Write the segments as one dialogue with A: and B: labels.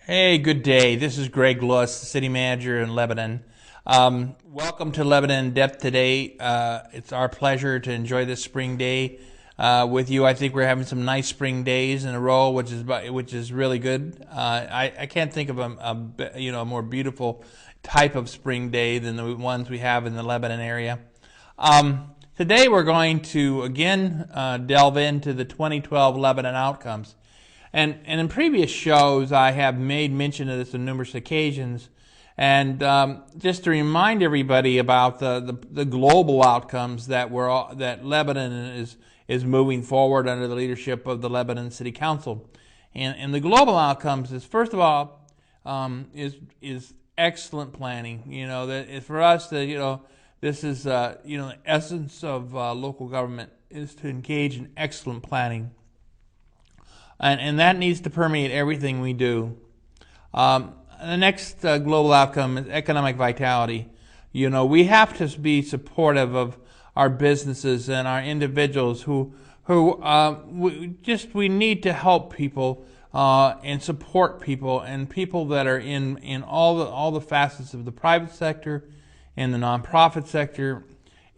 A: Hey, good day. This is Greg Lewis, the city manager in Lebanon. Welcome to Lebanon in Depth today. It's our pleasure to enjoy this spring day with you. I think we're having some nice spring days in a row, which is really good. I can't think of a more beautiful type of spring day than the ones we have in the Lebanon area. Today we're going to again delve into the 2012 Lebanon outcomes. And in previous shows, I have made mention of this on numerous occasions. And just to remind everybody about the global outcomes that Lebanon is moving forward under the leadership of the Lebanon City Council. And the global outcomes is, first of all, is excellent planning. That for us, this is the essence of local government is to engage in excellent planning. And that needs to permeate everything we do. The next global outcome is economic vitality. We have to be supportive of our businesses and our individuals we need to help people and support people and people that are in all the facets of the private sector and the nonprofit sector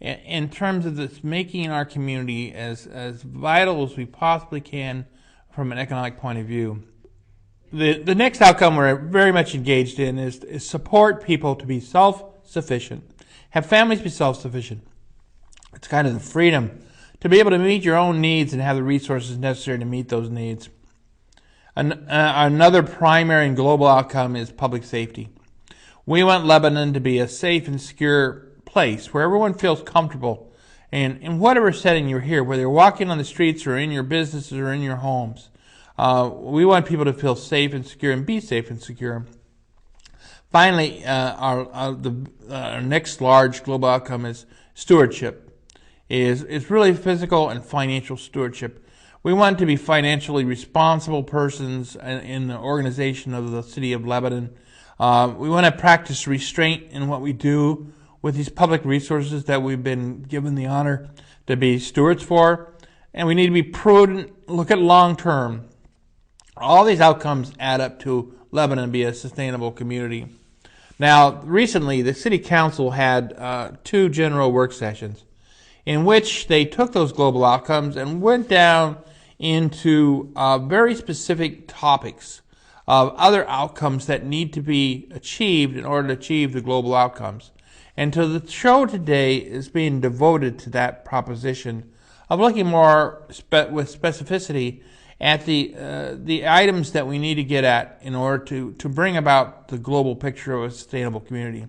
A: in terms of this making our community as vital as we possibly can from an economic point of view. The next outcome we're very much engaged in is support people to be self-sufficient. Have families be self-sufficient. It's kind of the freedom to be able to meet your own needs and have the resources necessary to meet those needs. Another primary and global outcome is public safety. We want Lebanon to be a safe and secure place where everyone feels comfortable. And in whatever setting you're here, whether you're walking on the streets or in your businesses or in your homes, we want people to feel safe and secure and be safe and secure. Finally, our next large global outcome is stewardship. It's really physical and financial stewardship. We want to be financially responsible persons in the organization of the city of Lebanon. We want to practice restraint in what we do with these public resources that we've been given the honor to be stewards for. And we need to be prudent, look at long term. All these outcomes add up to Lebanon be a sustainable community. Now, recently, the City Council had 2 general work sessions in which they took those global outcomes and went down into very specific topics of other outcomes that need to be achieved in order to achieve the global outcomes. And so the show today is being devoted to that proposition of looking more with specificity at the items that we need to get at in order to bring about the global picture of a sustainable community.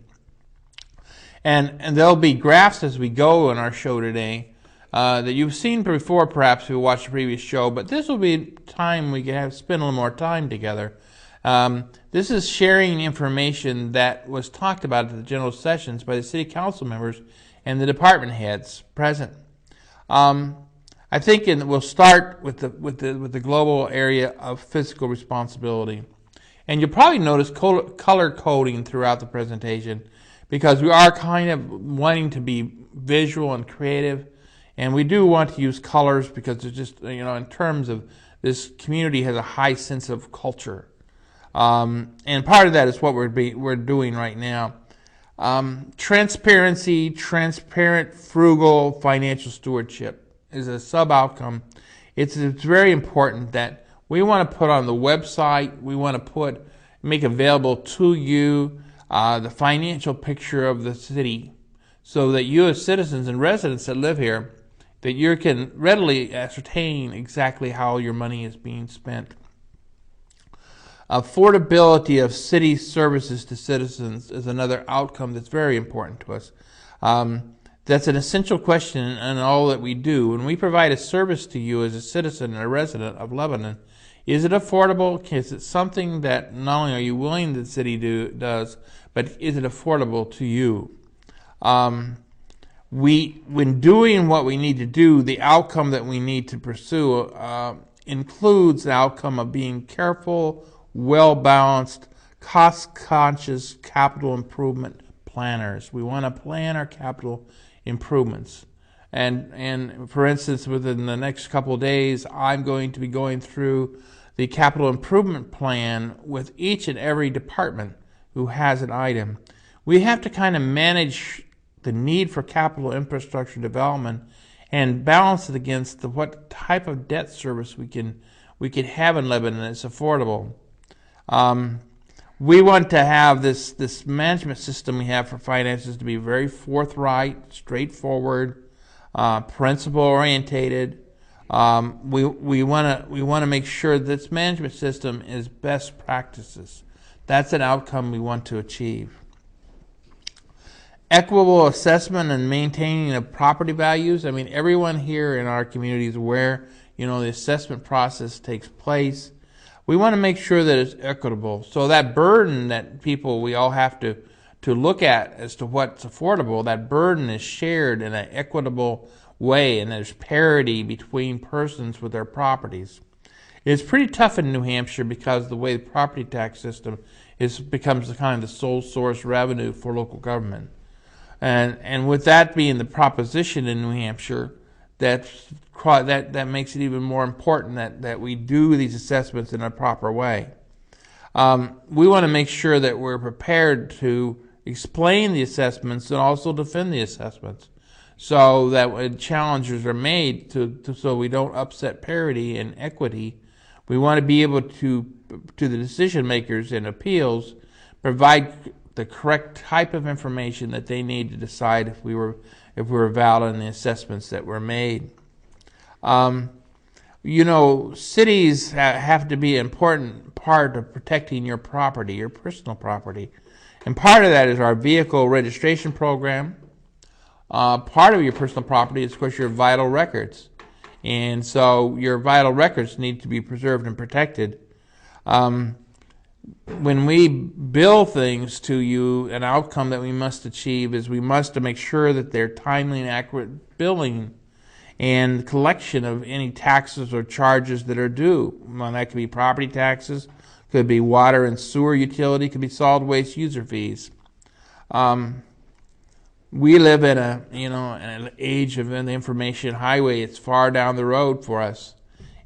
A: And there'll be graphs as we go in our show today that you've seen before, perhaps if you watched the previous show, but this will be time we can spend a little more time together. This is sharing information that was talked about at the general sessions by the city council members and the department heads present. I think we'll start with the global area of fiscal responsibility, and you'll probably notice color coding throughout the presentation because we are kind of wanting to be visual and creative, and we do want to use colors because it's just in terms of this community has a high sense of culture. And part of that is what we're doing right now. Transparency, transparent, frugal financial stewardship is a sub-outcome. It's very important that we want to put on the website, we want to make available to you the financial picture of the city so that you as citizens and residents that live here, that you can readily ascertain exactly how your money is being spent. Affordability of city services to citizens is another outcome that's very important to us. That's an essential question in all that we do. When we provide a service to you as a citizen and a resident of Lebanon, is it affordable? Is it something that not only are you willing the city does, but is it affordable to you? When doing what we need to do, the outcome that we need to pursue includes the outcome of being careful, well-balanced, cost-conscious capital improvement planners. We want to plan our capital improvements. And for instance, within the next couple of days, I'm going to be going through the capital improvement plan with each and every department who has an item. We have to kind of manage the need for capital infrastructure development and balance it against what type of debt service we can have in Lebanon that's affordable. We want to have this management system we have for finances to be very forthright, straightforward, principle orientated. We want to make sure this management system is best practices. That's an outcome we want to achieve. Equitable assessment and maintaining of property values. I mean, everyone here in our community is aware, the assessment process takes place. We want to make sure that it's equitable. So that burden that we all have to look at as to what's affordable, that burden is shared in an equitable way, and there's parity between persons with their properties. It's pretty tough in New Hampshire because of the way the property tax system becomes the kind of the sole source revenue for local government. And with that being the proposition in New Hampshire, that makes it even more important that we do these assessments in a proper way. We want to make sure that we're prepared to explain the assessments and also defend the assessments, so that when challenges are made, so we don't upset parity and equity, we want to be able to the decision makers in appeals provide the correct type of information that they need to decide if we were valid in the assessments that were made. Cities have to be an important part of protecting your property, your personal property. And part of that is our vehicle registration program. Part of your personal property is, of course, your vital records. And so your vital records need to be preserved and protected. When we bill things to you, an outcome that we must achieve is we must make sure that they're timely and accurate billing and collection of any taxes or charges that are due. Well, that could be property taxes, could be water and sewer utility, could be solid waste user fees. We live in an age of the information highway. It's far down the road for us.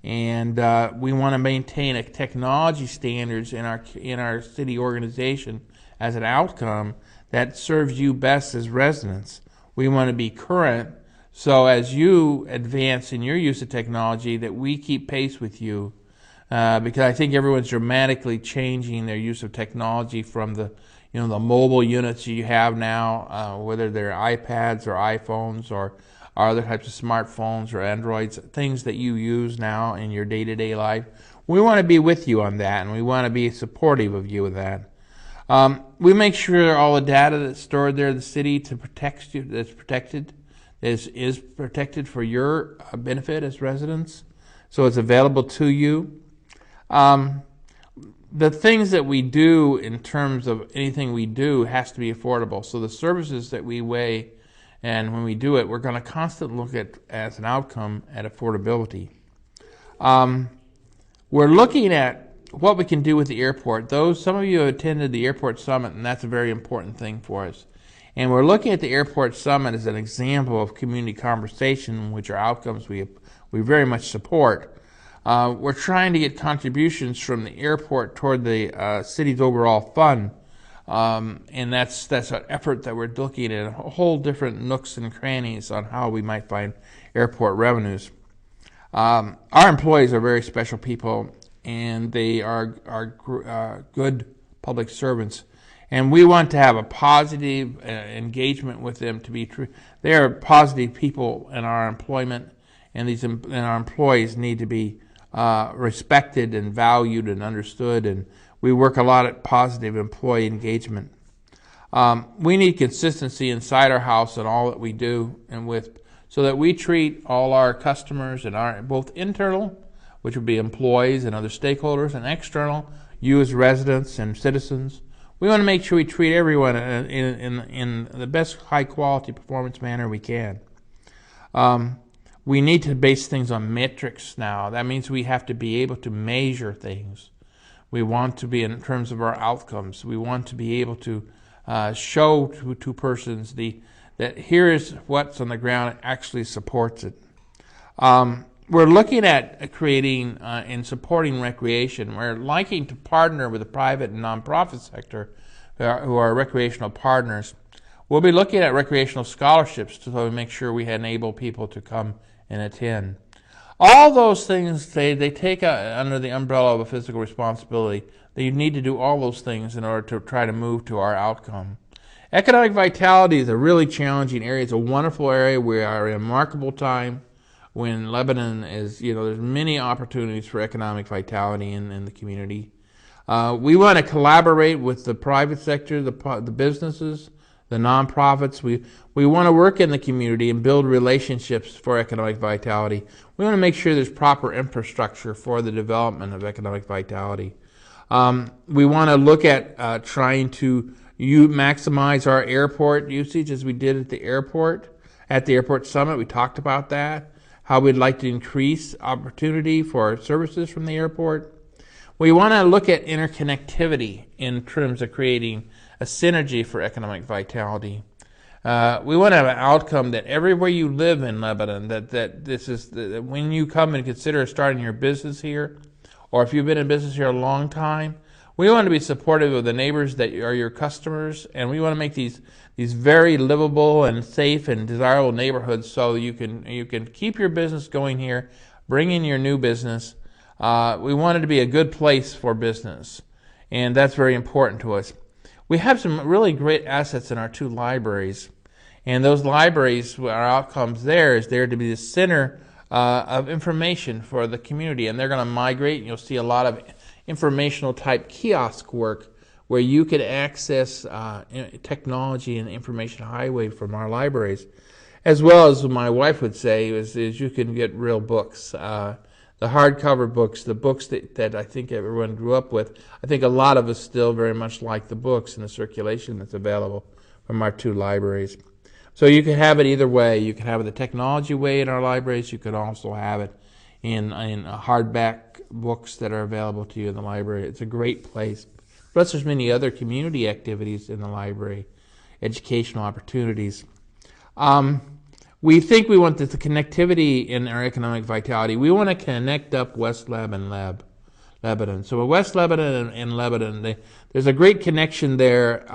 A: And we want to maintain a technology standards in our city organization as an outcome that serves you best as residents. We want to be current, so as you advance in your use of technology, that we keep pace with you, because I think everyone's dramatically changing their use of technology from the mobile units you have now, whether they're iPads or iPhones or other types of smartphones or Androids, things that you use now in your day-to-day life. We want to be with you on that, and we want to be supportive of you with that. We make sure all the data that's stored there in the city is protected for your benefit as residents, so it's available to you. The things that we do in terms of anything we do has to be affordable. So the services that we weigh, and when we do it, we're going to constantly look at, as an outcome, at affordability. We're looking at what we can do with the airport. Some of you have attended the airport summit, and that's a very important thing for us. And we're looking at the airport summit as an example of community conversation, which are outcomes we very much support. We're trying to get contributions from the airport toward the city's overall fund. And that's an effort that we're looking at a whole different nooks and crannies on how we might find airport revenues. Our employees are very special people, and they are good public servants, and we want to have a positive engagement with them to be true. They are positive people in our employment, and our employees need to be respected and valued and understood, and we work a lot at positive employee engagement. We need consistency inside our house in all that we do, so that we treat all our customers and our both internal, which would be employees and other stakeholders, and external, you as residents and citizens. We want to make sure we treat everyone in the best high quality performance manner we can. We need to base things on metrics now. That means we have to be able to measure things. We want to be, in terms of our outcomes, we want to be able to show to persons that here is what's on the ground, it actually supports it. we're looking at creating and supporting recreation. We're liking to partner with the private and nonprofit sector who are recreational partners. We'll be looking at recreational scholarships to make sure we enable people to come and attend. All those things, they take under the umbrella of a physical responsibility. You need to do all those things in order to try to move to our outcome. Economic vitality is a really challenging area. It's a wonderful area. We are in a remarkable time when Lebanon is, there's many opportunities for economic vitality in the community. We want to collaborate with the private sector, the businesses, the nonprofits. We want to work in the community and build relationships for economic vitality. We want to make sure there's proper infrastructure for the development of economic vitality. We want to look at trying to maximize our airport usage as we did at the airport. At the airport summit, we talked about that, how we'd like to increase opportunity for services from the airport. We want to look at interconnectivity in terms of creating a synergy for economic vitality. We want to have an outcome that everywhere you live in Lebanon, that when you come and consider starting your business here, or if you've been in business here a long time, we want to be supportive of the neighbors that are your customers, and we want to make these very livable and safe and desirable neighborhoods so you can keep your business going here, bring in your new business. We want it to be a good place for business, and that's very important to us. We have some really great assets in our 2 libraries, and those libraries, our outcomes there is there to be the center of information for the community, and they're going to migrate, and you'll see a lot of informational type kiosk work where you can access technology and information highway from our libraries, as well as my wife would say is you can get real books. The hardcover books, the books that I think everyone grew up with. I think a lot of us still very much like the books and the circulation that's available from our 2 libraries. So you can have it either way. You can have it the technology way in our libraries. You could also have it in hardback books that are available to you in the library. It's a great place. Plus there's many other community activities in the library, educational opportunities. We think we want the connectivity in our economic vitality. We want to connect up West Lebanon. So West Lebanon and Lebanon, there's a great connection there.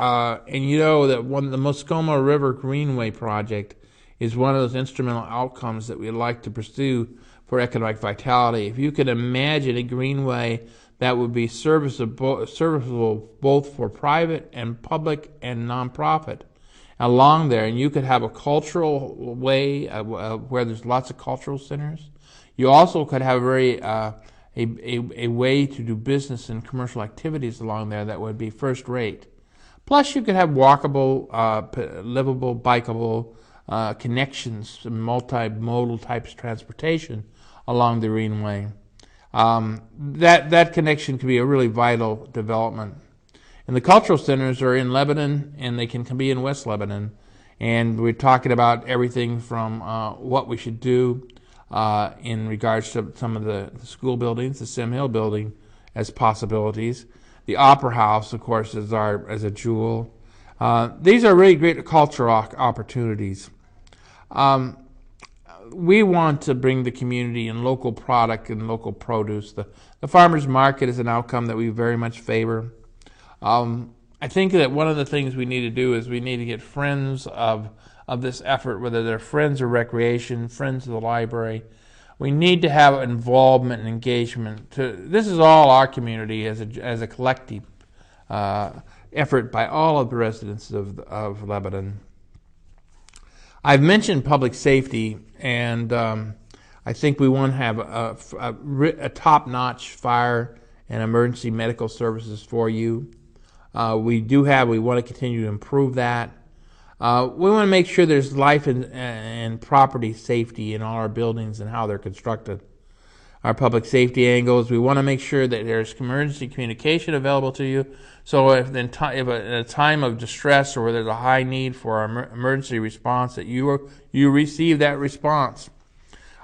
A: And you know that the Moscoma River Greenway project is one of those instrumental outcomes that we'd like to pursue for economic vitality. If you could imagine a greenway that would be serviceable both for private and public and nonprofit along there, and you could have a cultural way where there's lots of cultural centers. You also could have a way to do business and commercial activities along there that would be first rate. Plus you could have walkable, livable, bikeable connections, multimodal types of transportation along the Greenway. That connection could be a really vital development. And the cultural centers are in Lebanon, and they can be in West Lebanon. And we're talking about everything from what we should do in regards to some of the school buildings, the Sim Hill building as possibilities. The Opera House, of course, is a jewel. These are really great cultural opportunities. We want to bring the community and local product and local produce. The farmers market is an outcome that we very much favor. I think that one of the things we need to do is we need to get friends of this effort, whether they're friends of recreation, friends of the library. We need to have involvement and engagement. This is all our community as a collective effort by all of the residents of Lebanon. I've mentioned public safety, and I think we want to have a top-notch fire and emergency medical services for you. We want to continue to improve that. We want to make sure there's life and property safety in all our buildings and how they're constructed. Our public safety angles, we want to make sure that there's emergency communication available to you. So if in a time of distress or where there's a high need for our emergency response, that you receive that response.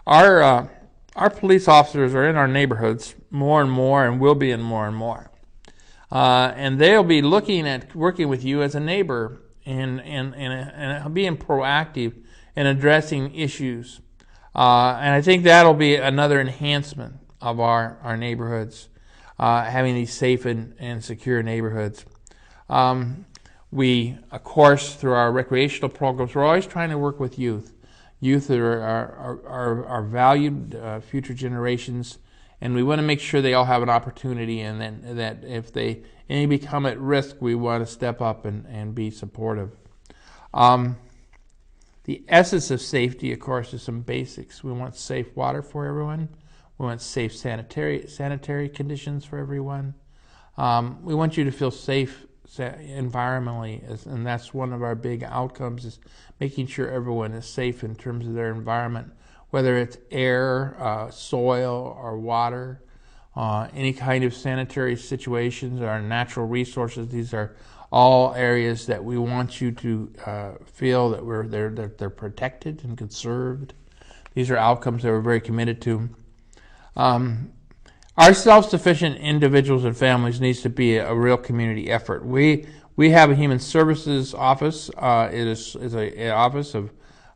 A: Our police officers are in our neighborhoods more and more, and will be in more and more. And they'll be looking at working with you as a neighbor and being proactive in addressing issues. And I think that'll be another enhancement of our neighborhoods, having these safe and secure neighborhoods. We, of course, through our recreational programs, we're always trying to work with youth. Youth are valued future generations, and we want to make sure they all have an opportunity, and then that if any become at risk, we want to step up and be supportive. The essence of safety, of course, is some basics. We want safe water for everyone. We want safe sanitary conditions for everyone. We want you to feel safe environmentally, and that's one of our big outcomes, is making sure everyone is safe in terms of their environment, whether it's air, soil, or water, any kind of sanitary situations, or natural resources. These are all areas that we want you to feel that they're protected and conserved. These are outcomes that we're very committed to. Our self-sufficient individuals and families needs to be a real community effort. We have a human services office. It is an office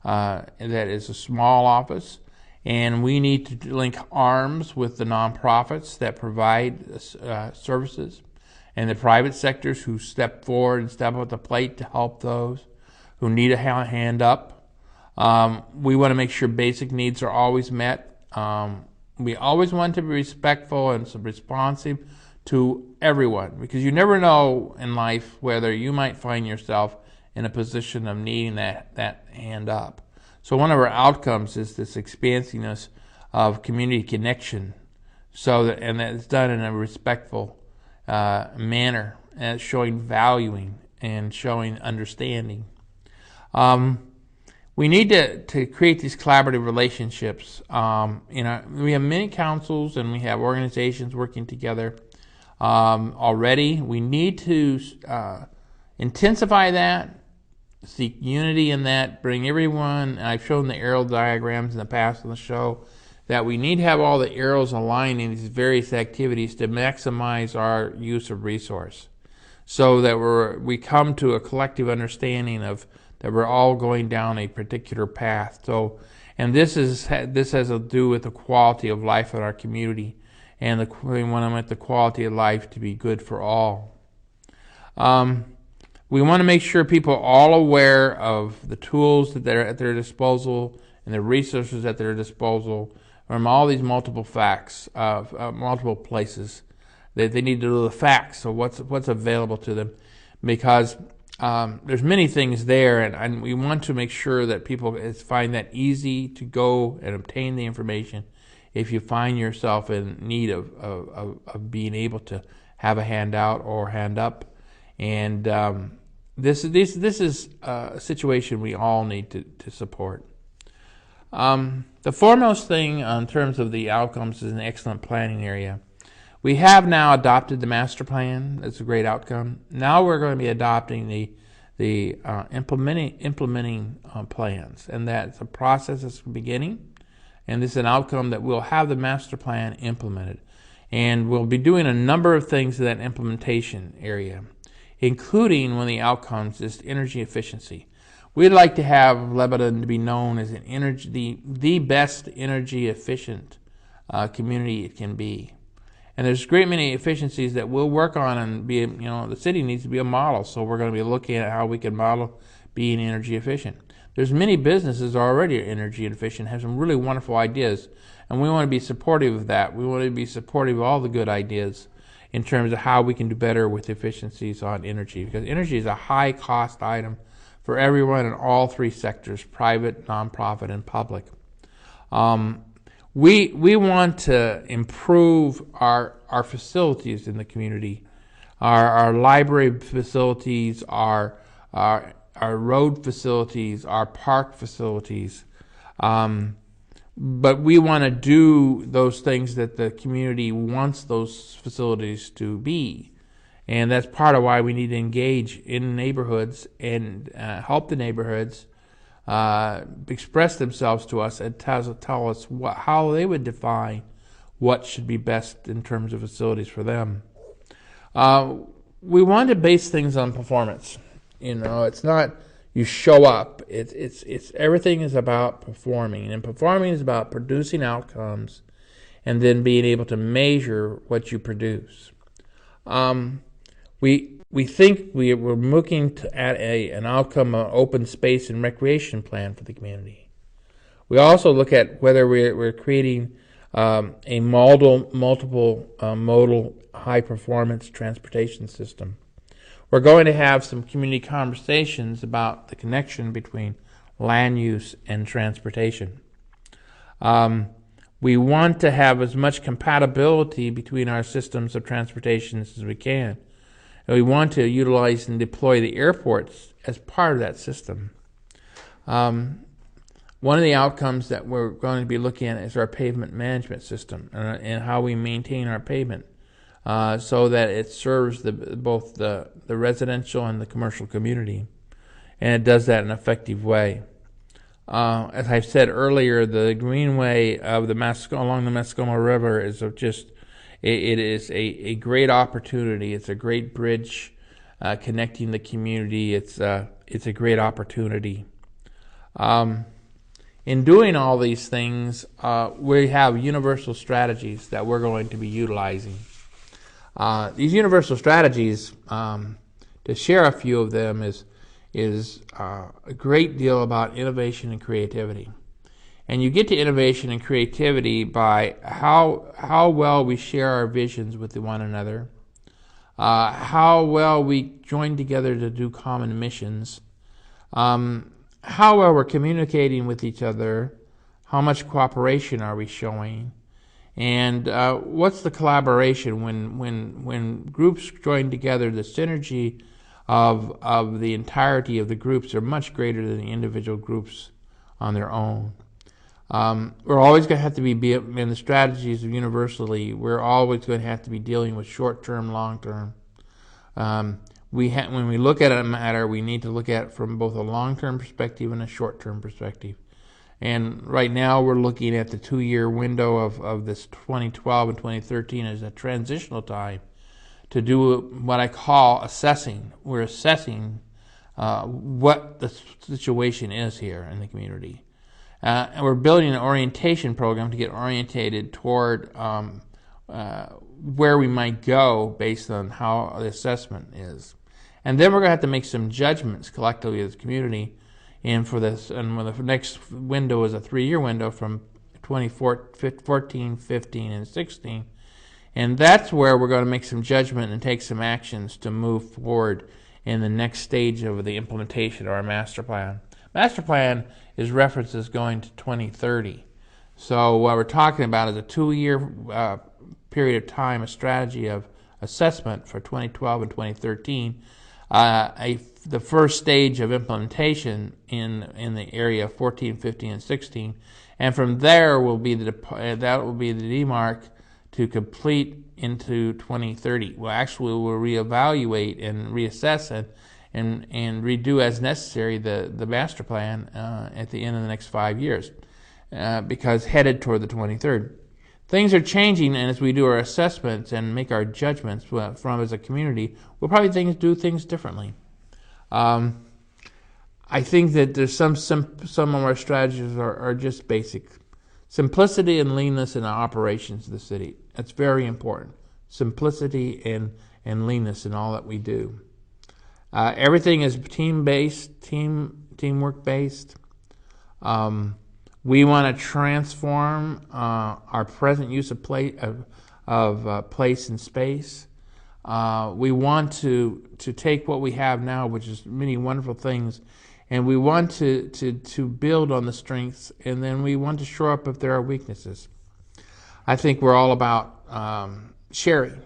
A: that is a small office, and we need to link arms with the nonprofits that provide services, and the private sectors who step forward and step up at the plate to help those who need a hand up. We want to make sure basic needs are always met. We always want to be respectful and responsive to everyone, because you never know in life whether you might find yourself in a position of needing that hand up. So one of our outcomes is this expansiveness of community connection, and that it's done in a respectful manner, and showing valuing and showing understanding. We need to create these collaborative relationships. We have many councils and we have organizations working together already. We need to intensify that, seek unity in that, bring everyone. I've shown the arrow diagrams in the past on the show, that we need to have all the arrows aligned in these various activities to maximize our use of resource, so that we come to a collective understanding of that we're all going down a particular path. So, and this has to do with the quality of life in our community, and we want the quality of life to be good for all. We want to make sure people are all aware of the tools that are at their disposal and the resources at their disposal from all these multiple multiple places. They need to know the facts of what's available to them, because there's many things there, and we want to make sure that people find that easy to go and obtain the information if you find yourself in need of being able to have a handout or hand up. And this is a situation we all need to support. The foremost thing in terms of the outcomes is an excellent planning area. We have now adopted the master plan. That's a great outcome. Now we're going to be adopting the implementing plans, and that's a process that's beginning, and this is an outcome that we'll have the master plan implemented, and we'll be doing a number of things in that implementation area, including one of the outcomes is energy efficiency. We'd like to have Lebanon to be known as the best energy efficient community it can be. And there's a great many efficiencies that we'll work on, and the city needs to be a model. So we're going to be looking at how we can model being energy efficient. There's many businesses already energy efficient, have some really wonderful ideas, and we want to be supportive of that. We want to be supportive of all the good ideas in terms of how we can do better with efficiencies on energy, because energy is a high cost item for everyone in all three sectors: private, nonprofit, and public. We want to improve our facilities in the community, our library facilities, our road facilities, our park facilities. But we want to do those things that the community wants those facilities to be. And that's part of why we need to engage in neighborhoods and help the neighborhoods express themselves to us and tell us how they would define what should be best in terms of facilities for them. We want to base things on performance. It's not, you show up. It's everything is about performing, and performing is about producing outcomes and then being able to measure what you produce. We think we're looking at an outcome, an open space and recreation plan for the community. We also look at whether we're creating a multiple modal high performance transportation system. We're going to have some community conversations about the connection between land use and transportation. We want to have as much compatibility between our systems of transportation as we can. And we want to utilize and deploy the airports as part of that system. One of the outcomes that we're going to be looking at is our pavement management system and how we maintain our pavement so that it serves both the residential and the commercial community. And it does that in an effective way. As I said earlier, the greenway of along the Mascoma River is it is a great opportunity. It's a great bridge connecting the community. It's a great opportunity. In doing all these things, we have universal strategies that we're going to be utilizing. These universal strategies, to share a few of them, is a great deal about innovation and creativity. And you get to innovation and creativity by how well we share our visions with one another, how well we join together to do common missions, how well we're communicating with each other, how much cooperation are we showing, and what's the collaboration when groups join together. The synergy of the entirety of the groups are much greater than the individual groups on their own. We're always going to have to be in the strategies of universally. We're always going to have to be dealing with short-term, long-term. When we look at a matter, we need to look at it from both a long-term perspective and a short-term perspective. And right now, we're looking at the 2-year window of this 2012 and 2013 as a transitional time to do what I call assessing. We're assessing what the situation is here in the community. And we're building an orientation program to get orientated toward where we might go based on how the assessment is. And then we're going to have to make some judgments collectively as a community. And for this, and the next window is a 3-year window from 2014, 15, and 16. And that's where we're going to make some judgment and take some actions to move forward in the next stage of the implementation of our master plan. Master plan is referenced as going to 2030. So what we're talking about is a 2-year period of time, a strategy of assessment for 2012 and 2013, the first stage of implementation in the area of 14, 15, and 16, and from there will be the demarc to complete into 2030. Well, actually, we'll reevaluate and reassess and redo as necessary the master plan at the end of the next 5 years, because headed toward the 2030. Things are changing, and as we do our assessments and make our judgments from as a community, we'll probably do things differently. I think that there's some of our strategies are just basic. Simplicity and leanness in the operations of the city. That's very important. Simplicity and leanness in all that we do. Everything is team-based, teamwork-based. We want to transform our present use of place and space. We want to take what we have now, which is many wonderful things, and we want to build on the strengths, and then we want to shore up if there are weaknesses. I think we're all about sharing.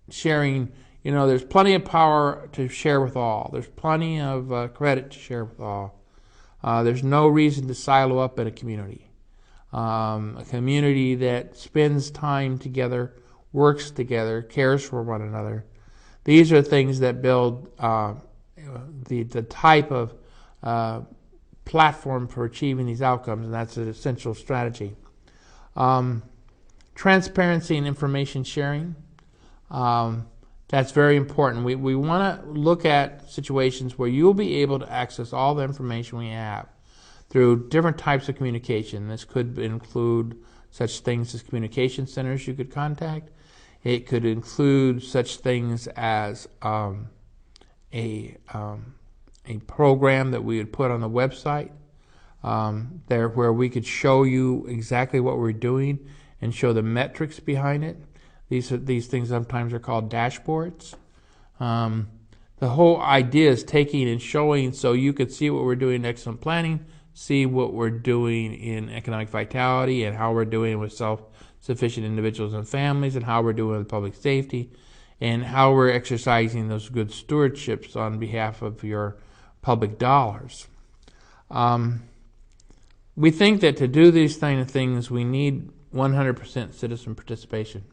A: Sharing, there's plenty of power to share with all. There's plenty of credit to share with all. There's no reason to silo up in a community. A community that spends time together, works together, cares for one another. These are things that build the type of platform for achieving these outcomes, and that's an essential strategy. Transparency and information sharing. That's very important. We want to look at situations where you'll be able to access all the information we have through different types of communication. This could include such things as communication centers you could contact. It could include such things as a program that we would put on the website there where we could show you exactly what we're doing and show the metrics behind it. These things sometimes are called dashboards. The whole idea is taking and showing so you could see what we're doing in excellent planning, see what we're doing in economic vitality, and how we're doing with self-sufficient individuals and families, and how we're doing with public safety, and how we're exercising those good stewardships on behalf of your public dollars. We think that to do these kind of things, we need 100% citizen participation.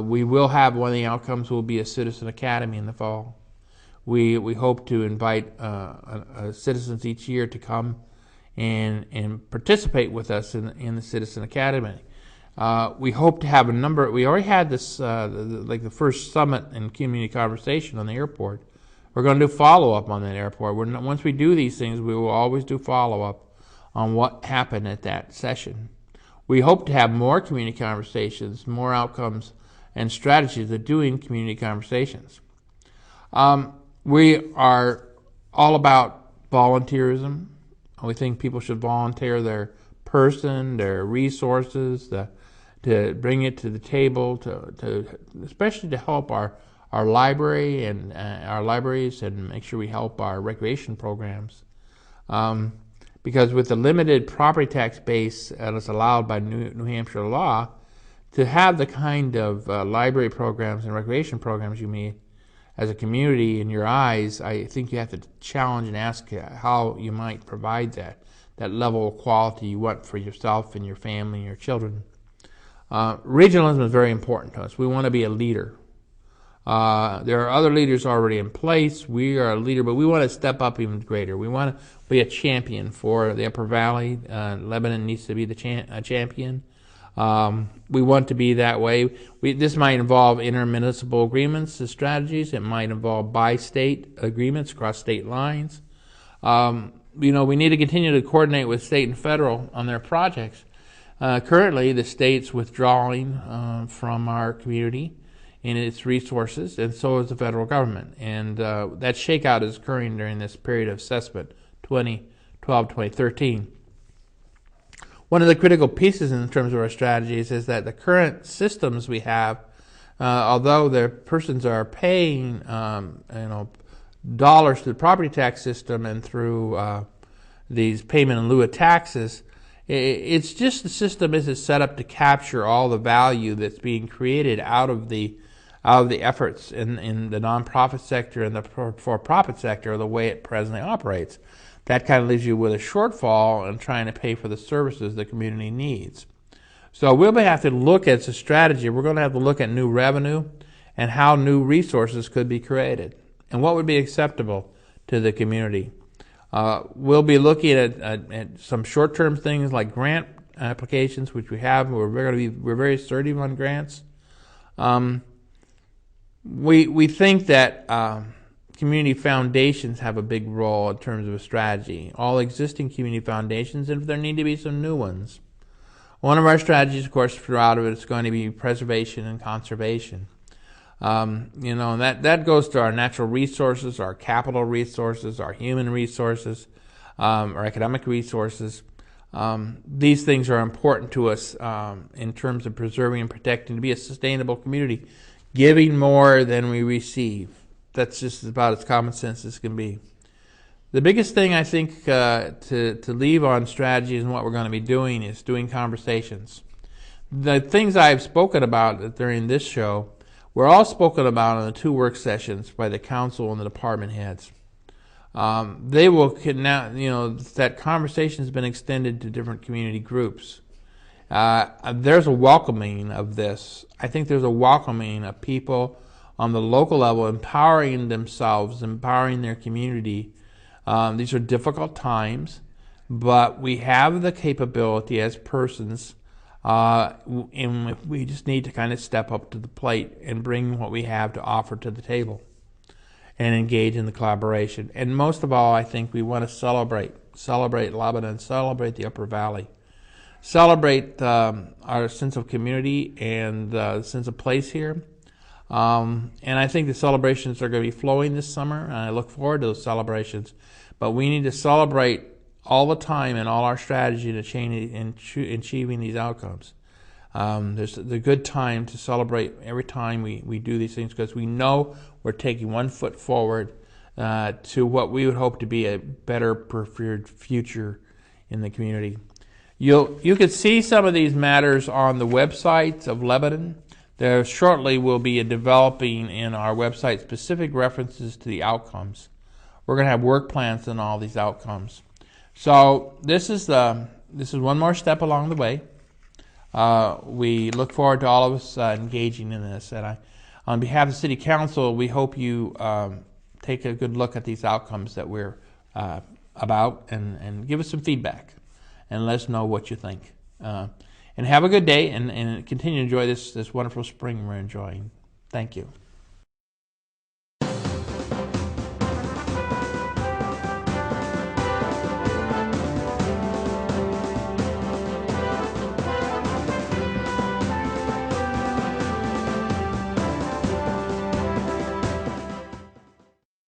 A: We will have, one of the outcomes will be a citizen academy in the fall. We hope to invite citizens each year to come and participate with us in the Citizen Academy. We hope to have a number. We already had this, like the first summit and community conversation on the airport. We're going to do follow-up on that airport. Once we do these things, we will always do follow-up on what happened at that session. We hope to have more community conversations, more outcomes, and strategies of doing community conversations. We are all about volunteerism. We think people should volunteer their person, their resources, to bring it to the table, to especially to help our library and our libraries, and make sure we help our recreation programs. Because with the limited property tax base that is allowed by New Hampshire law, to have the kind of library programs and recreation programs you need as a community in your eyes, I think you have to challenge and ask how you might provide that level of quality you want for yourself and your family and your children. Regionalism is very important to us. We want to be a leader. There are other leaders already in place. We are a leader, but we want to step up even greater. We want to be a champion for the Upper Valley. Lebanon needs to be a champion. We want to be that way. This might involve intermunicipal agreements and strategies. It might involve bi-state agreements across state lines. We need to continue to coordinate with state and federal on their projects. Currently, the state's withdrawing from our community and its resources, and so is the federal government. And that shakeout is occurring during this period of assessment, 2012-2013. One of the critical pieces in terms of our strategies is that the current systems we have, although the persons are paying dollars to the property tax system and through these payment in lieu of taxes, it's just the system isn't set up to capture all the value that's being created out of the efforts in the nonprofit sector and the for-profit sector, the way it presently operates. That kind of leaves you with a shortfall in trying to pay for the services the community needs. So we'll have to look at a strategy. We're going to have to look at new revenue and how new resources could be created and what would be acceptable to the community. We'll be looking at some short-term things like grant applications, which we have. We're very assertive on grants. We think that community foundations have a big role in terms of a strategy. All existing community foundations, and if there need to be some new ones. One of our strategies, of course, throughout it is going to be preservation and conservation. And that goes to our natural resources, our capital resources, our human resources, our economic resources. These things are important to us in terms of preserving and protecting to be a sustainable community, giving more than we receive. That's just about as common sense as can be. The biggest thing I think to leave on strategies and what we're going to be doing is doing conversations. The things I've spoken about during this show were all spoken about in the 2 work sessions by the council and the department heads. They will now, that conversation has been extended to different community groups. There's a welcoming of this. I think there's a welcoming of people on the local level empowering themselves, empowering their community. These are difficult times, but we have the capability as persons And we just need to kind of step up to the plate and bring what we have to offer to the table and engage in the collaboration. And most of all, I think we want to celebrate Lebanon, celebrate the Upper Valley, celebrate our sense of community and sense of place here. And I think the celebrations are going to be flowing this summer, and I look forward to those celebrations. But we need to celebrate all the time in all our strategy in achieving these outcomes. There's the good time to celebrate every time we do these things, because we know we're taking one foot forward to what we would hope to be a better preferred future in the community. You can see some of these matters on the websites of Lebanon. There shortly will be developing in our website specific references to the outcomes. We're going to have work plans on all these outcomes. So this is one more step along the way. We look forward to all of us engaging in this. And on behalf of the City Council, we hope you take a good look at these outcomes that we're about and give us some feedback and let us know what you think. And have a good day and continue to enjoy this wonderful spring we're enjoying. Thank you.